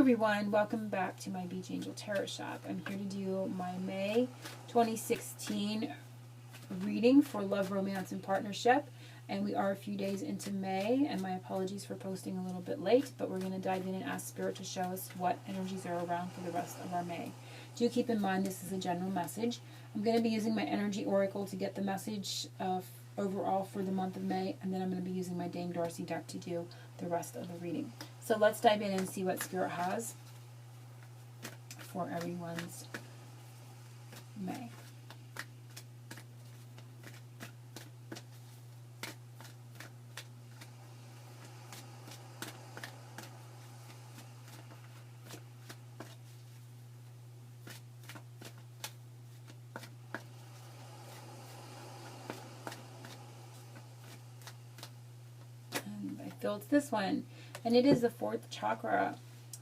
everyone, welcome back to my Beach Angel Tarot Shop. I'm here to do my May 2016 reading for love, romance, and partnership. And we are a few days into May, and my apologies for posting a little bit late, but we're going to dive in and ask Spirit to show us what energies are around for the rest of our May. Do keep in mind this is a general message. I'm going to be using my Energy Oracle to get the message overall for the month of May, and then I'm going to be using my Dame Darcy deck to do the rest of the reading. So let's dive in and see what Spirit has for everyone's May. And I filled this one. And it is the fourth chakra,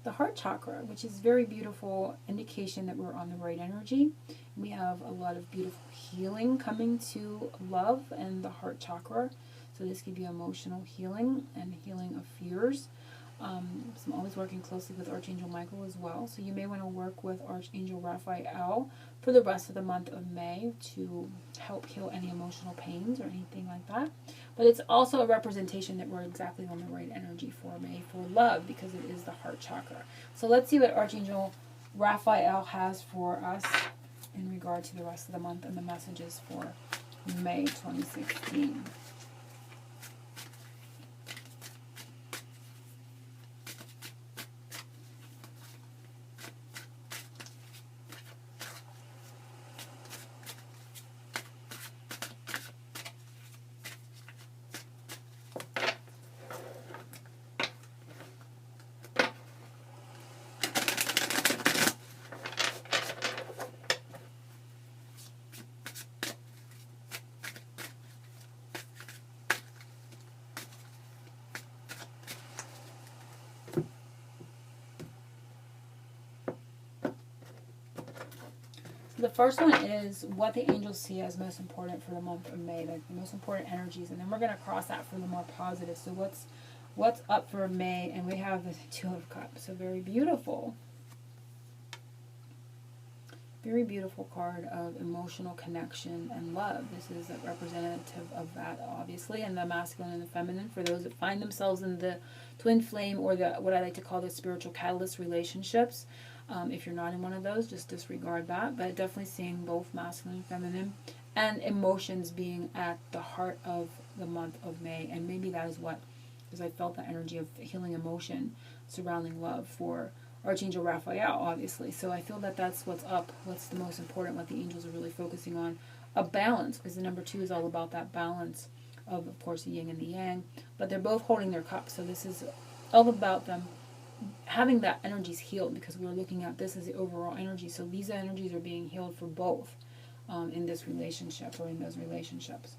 the heart chakra, which is very beautiful indication that we're on the right energy. We have a lot of beautiful healing coming to love and the heart chakra. So this could be emotional healing and healing of fears. So I'm always working closely with Archangel Michael as well. So you may want to work with Archangel Raphael for the rest of the month of May to help heal any emotional pains or anything like that. But it's also a representation that we're exactly on the right energy for May for love, because it is the heart chakra. So let's see what Archangel Raphael has for us in regard to the rest of the month and the messages for May 2016. The first one is what the angels see as most important for the month of May, like the most important energies, and then we're going to cross that for the more positive. So what's up for May? And we have the Two of Cups, so very beautiful card of emotional connection and love. This is a representative of that, obviously, and the masculine and the feminine for those that find themselves in the twin flame or the what I like to call the spiritual catalyst relationships. If you're not in one of those, just disregard that. But definitely seeing both masculine and feminine and emotions being at the heart of the month of May. And maybe that is what, because I felt the energy of healing emotion surrounding love for Archangel Raphael, obviously. So I feel that that's what's up, what's the most important, what the angels are really focusing on. A balance, because the number 2 is all about that balance of course, the yin and the yang. But they're both holding their cups. So this is all about them having that energies healed, because we were looking at this as the overall energy. So these energies are being healed for both in this relationship or in those relationships.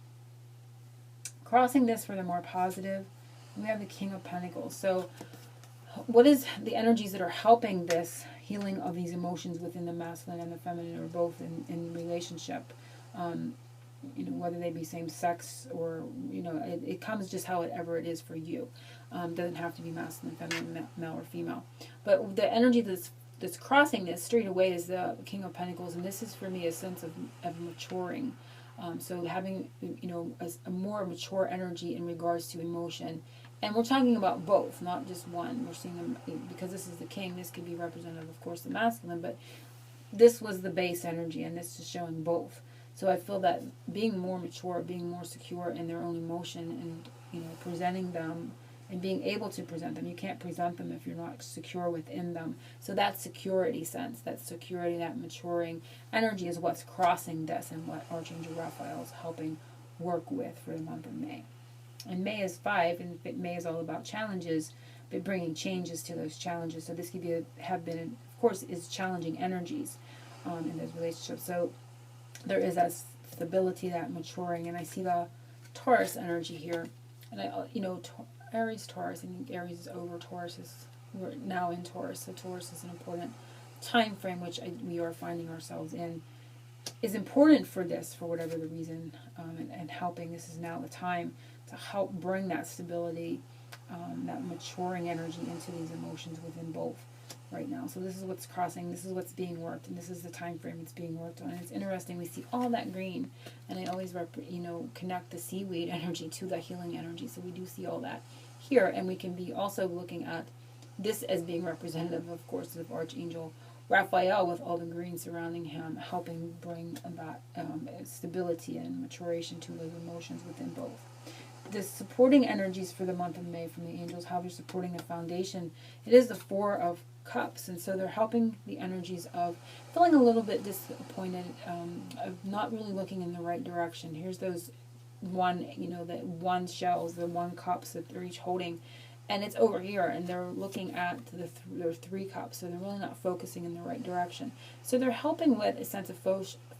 Crossing this for the more positive, we have the King of Pentacles. So what is the energies that are helping this healing of these emotions within the masculine and the feminine, or both in relationship? Whether they be same sex or, it comes just however it is for you. Doesn't have to be masculine, feminine, male or female. But the energy that's crossing this straight away is the King of Pentacles, and this is for me a sense of maturing. So having, a more mature energy in regards to emotion. And we're talking about both, not just one. We're seeing them, because this is the king, this could be representative, of course, the masculine, but this was the base energy, and this is showing both. So I feel that being more mature, being more secure in their own emotion, and, presenting them and being able to present them. You can't present them if you're not secure within them. So that security sense, that security, that maturing energy is what's crossing this, and what Archangel Raphael is helping work with for the month of May. And May is 5, and May is all about challenges, but bringing changes to those challenges. So this could have been, of course, is challenging energies in those relationships. So there is that stability, that maturing, and I see the Taurus energy here. And Aries, Taurus, I think Aries is over, we're now in Taurus, so Taurus is an important time frame which we are finding ourselves in, is important for this, for whatever the reason, and helping. This is now the time to help bring that stability, that maturing energy into these emotions within both right now. So this is what's crossing, this is what's being worked, and this is the time frame it's being worked on. And it's interesting, we see all that green, and I always connect the seaweed energy to the healing energy. So we do see all that here, and we can be also looking at this as being representative, of course, of Archangel Raphael, with all the green surrounding him, helping bring about stability and maturation to those emotions within both. The supporting energies for the month of May from the angels, how they're supporting the foundation, it is the Four of Cups, and so they're helping the energies of feeling a little bit disappointed, of not really looking in the right direction. Here's those the one shells, the one cups that they're each holding, and it's over here, and they're looking at their three cups, so they're really not focusing in the right direction. So they're helping with a sense of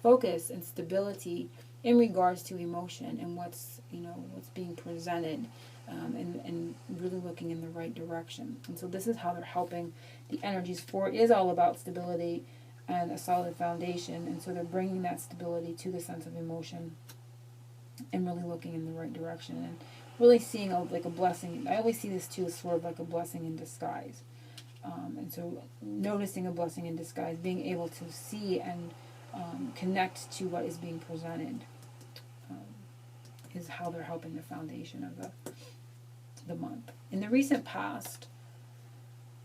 focus and stability in regards to emotion and what's being presented, and really looking in the right direction. And so this is how they're helping the energies. For is all about stability and a solid foundation, and so they're bringing that stability to the sense of emotion and really looking in the right direction and really seeing like a blessing. I always see this too as sort of like a blessing in disguise. And so noticing a blessing in disguise, being able to see and connect to what is being presented, is how they're helping the foundation of the month. In the recent past,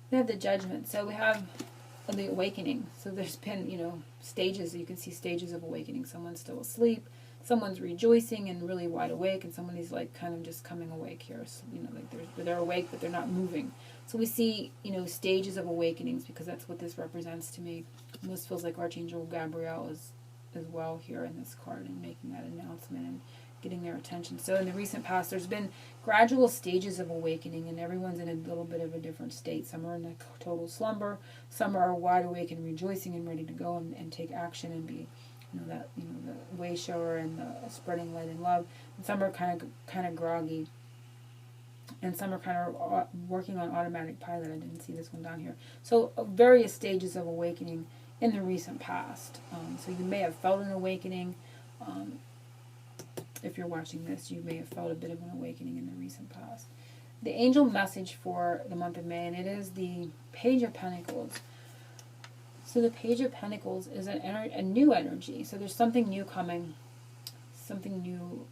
we have the Judgment. So we have the awakening. So there's been, stages. You can see stages of awakening. Someone's still asleep. Someone's rejoicing and really wide awake, and somebody's like kind of just coming awake here. So, like they're awake, but they're not moving. So we see, stages of awakenings, because that's what this represents to me. And this feels like Archangel Gabriel is as well here in this card, and making that announcement and getting their attention. So in the recent past, there's been gradual stages of awakening, and everyone's in a little bit of a different state. Some are in a total slumber. Some are wide awake and rejoicing and ready to go and take action and be the way shower and the spreading light and love. And some are kind of groggy, and some are kind of working on automatic pilot. I didn't see this one down here. So various stages of awakening in the recent past. So you may have felt an awakening. If you're watching this, you may have felt a bit of an awakening in the recent past. The angel message for the month of May, and it is the Page of Pentacles. So the Page of Pentacles is a new energy. So there's something new coming, something new,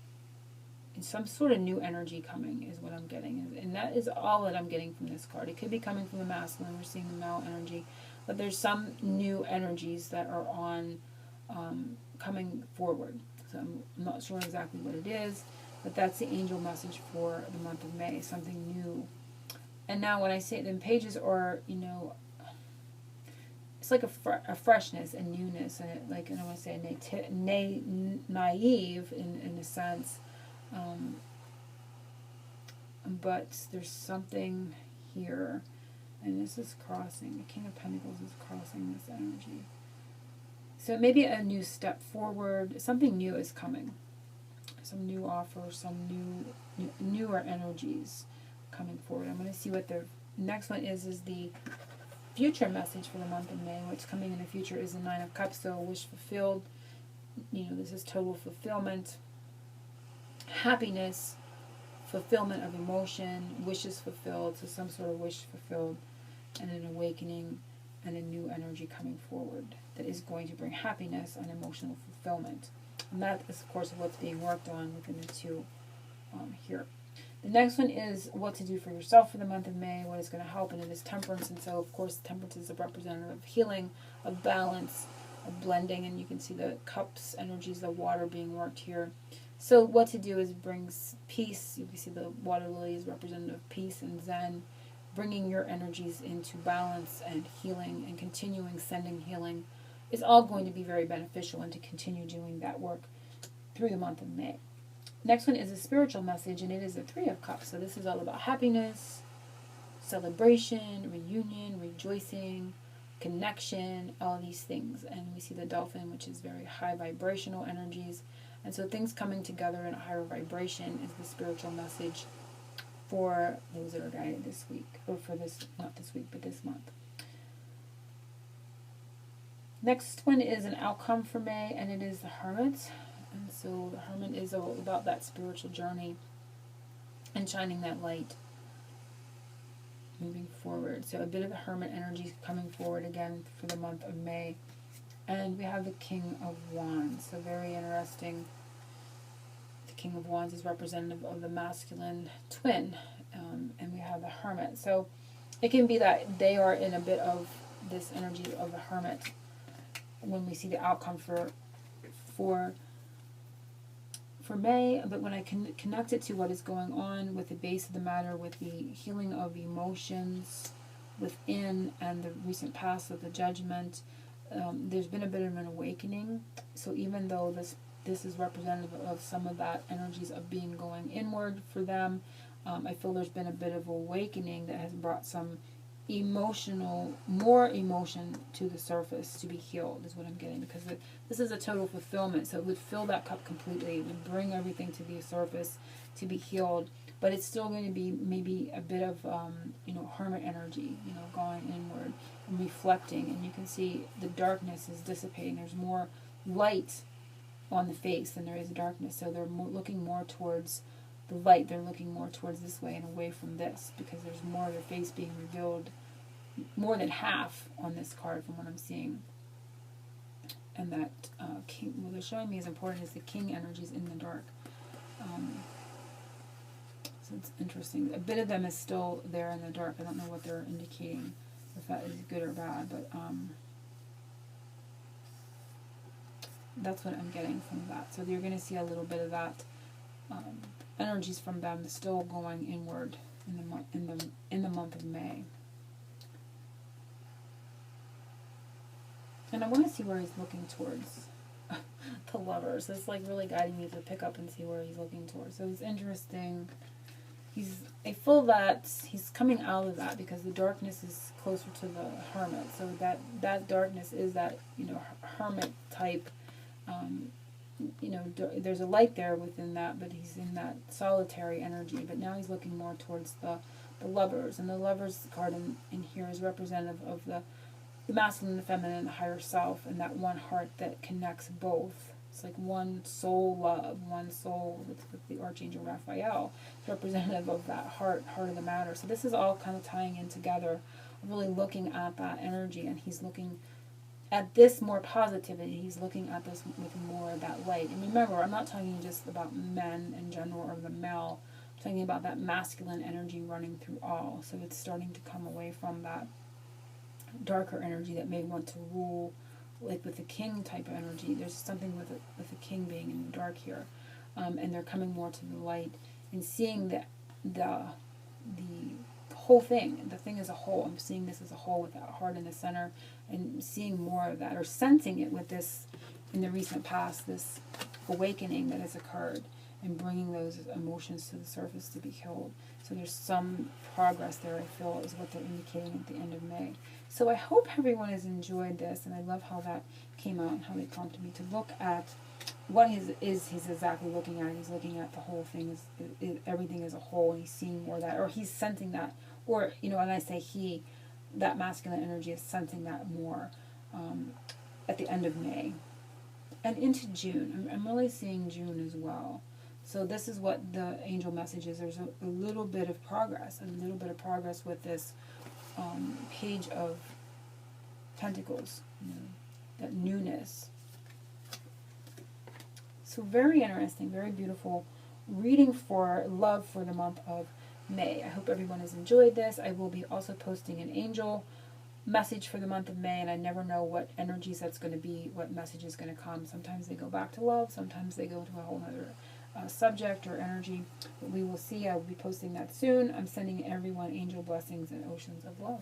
some sort of new energy coming is what I'm getting. And that is all that I'm getting from this card. It could be coming from the masculine. We're seeing the male energy. But there's some new energies that are coming forward. So I'm not sure exactly what it is, but that's the angel message for the month of May, something new. And now when I say them, pages are, it's like a freshness and newness, and I don't want to say naive in a sense, but there's something here, and this is crossing. The King of Pentacles is crossing this energy. So maybe a new step forward. Something new is coming. Some new offer, some newer energies coming forward. I'm going to see what the next one is the future message for the month of May. What's coming in the future is the Nine of Cups. So wish fulfilled. This is total fulfillment, happiness, fulfillment of emotion, wishes fulfilled. So some sort of wish fulfilled, and an awakening and a new energy coming forward that is going to bring happiness and emotional fulfillment. And that is, of course, what's being worked on within the two here. The next one is what to do for yourself for the month of May, what is going to help, and it is Temperance. And so, of course, Temperance is a representative of healing, of balance, of blending, and you can see the cups, energies, the water being worked here. So what to do is brings peace. You can see the water lily is representative of peace and Zen, bringing your energies into balance and healing and continuing sending healing is all going to be very beneficial, and to continue doing that work through the month of May. Next one is a spiritual message, and it is the Three of Cups. So this is all about happiness, celebration, reunion, rejoicing, connection, all these things. And we see the dolphin, which is very high vibrational energies. And so things coming together in a higher vibration is the spiritual message for those that are guided this week, or for this, not this week, but this month. Next one is an outcome for May, and it is the Hermit. And so the Hermit is all about that spiritual journey and shining that light. moving forward. So a bit of the Hermit energy coming forward again for the month of May. And we have the King of Wands. So very interesting. The King of Wands is representative of the masculine twin. And we have the Hermit. So it can be that they are in a bit of this energy of the Hermit when we see the outcome for May, but when I can connect it to what is going on with the base of the matter, with the healing of emotions within and the recent past of the Judgment, there's been a bit of an awakening. So even though this is representative of some of that energies of being going inward for them, I feel there's been a bit of awakening that has brought some more emotion to the surface to be healed, is what I'm getting, because this is a total fulfillment. So it would fill that cup completely. It would bring everything to the surface to be healed, but it's still going to be maybe a bit of Hermit energy, going inward and reflecting. And you can see the darkness is dissipating. There's more light on the face than there is darkness. So they're looking more towards the light. They're looking more towards this way and away from this, because there's more of their face being revealed, more than half on this card from what I'm seeing. And that king, what they're showing me is important, is the king energies in the dark. So it's interesting. A bit of them is still there in the dark. I don't know what they're indicating, if that is good or bad, but that's what I'm getting from that. So you're going to see a little bit of that energies from them still going inward in the month of May. And I want to see where he's looking towards. The Lovers. It's like really guiding me to pick up and see where he's looking towards. So it's interesting. I feel that he's coming out of that, because the darkness is closer to the Hermit. So that darkness is that Hermit type. There's a light there within that, but he's in that solitary energy. But now he's looking more towards the Lovers. And the Lovers card in here is representative of the masculine, the feminine, the higher self, and that one heart that connects both. It's like one soul love, one soul with the Archangel Raphael. It's representative of that heart of the matter. So this is all kind of tying in together, really looking at that energy, and he's looking at this more positivity. He's looking at this with more of that light. And remember, I'm not talking just about men in general or the male. I'm talking about that masculine energy running through all. So it's starting to come away from that darker energy that may want to rule, like with the king type of energy. There's something with the king being in the dark here, and they're coming more to the light and seeing the whole thing. The thing as a whole. I'm seeing this as a whole with that heart in the center, and seeing more of that, or sensing it with this in the recent past, this awakening that has occurred, and bringing those emotions to the surface to be healed. So there's some progress there, I feel, is what they're indicating at the end of May. So I hope everyone has enjoyed this, and I love how that came out and how they prompted me to look at what he's exactly looking at. He's looking at the whole thing, everything as a whole, and he's seeing more of that, or he's sensing that, or, and I say he, that masculine energy is sensing that more at the end of May. And into June. I'm really seeing June as well. So this is what the angel message is. There's a little bit of progress, with this Page of Pentacles, that newness. So very interesting, very beautiful reading for love for the month of May. I hope everyone has enjoyed this. I will be also posting an angel message for the month of May, and I never know what energies that's going to be, what message is going to come. Sometimes they go back to love, sometimes they go to a whole other subject or energy, but we will see. I will be posting that soon. I'm sending everyone angel blessings and oceans of love.